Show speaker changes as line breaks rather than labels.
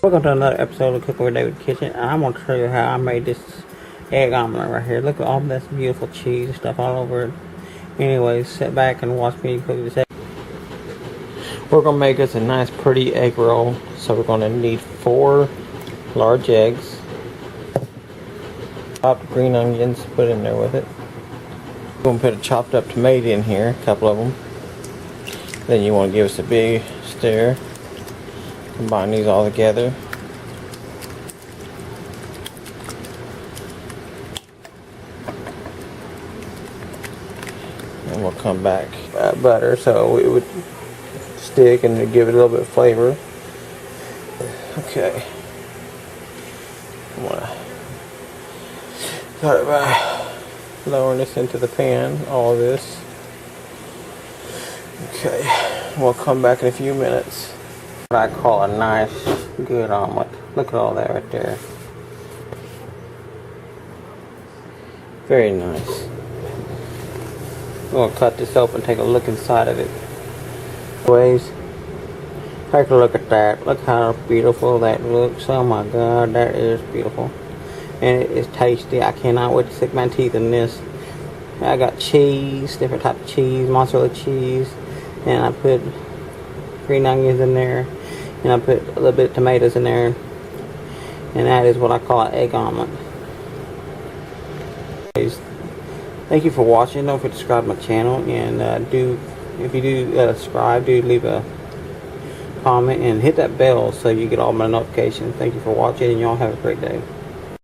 Welcome to another episode of Cooking with David Kitchen, and I'm going to show you how I made this egg omelet right here. Look at all this beautiful cheese and stuff all over it. Anyways, sit back and watch me cook this egg. We're going to make us a nice pretty egg roll. So we're going to need 4 large eggs. Chopped green onions, put in there with it. We're going to put a chopped up tomato in here, a couple of them. Then you want to give us a big stir. Combine these all together. And we'll come back butter so it would stick and give it a little bit of flavor. Okay. I'm gonna start by lowering this into the pan, all of this. Okay. We'll come back in a few minutes. What I call a nice, good omelet. Look at all that right there. Very nice. I'm going to cut this open, take a look inside of it. Anyways, take a look at that. Look how beautiful that looks. Oh my God, that is beautiful. And it is tasty. I cannot wait to stick my teeth in this. I got cheese, different type of cheese, mozzarella cheese. And I put green onions in there. And I put a little bit of tomatoes in there. And that is what I call an egg omelet. Thank you for watching. Don't forget to subscribe to my channel. And if you do subscribe, do leave a comment and hit that bell so you get all my notifications. Thank you for watching, and y'all have a great day.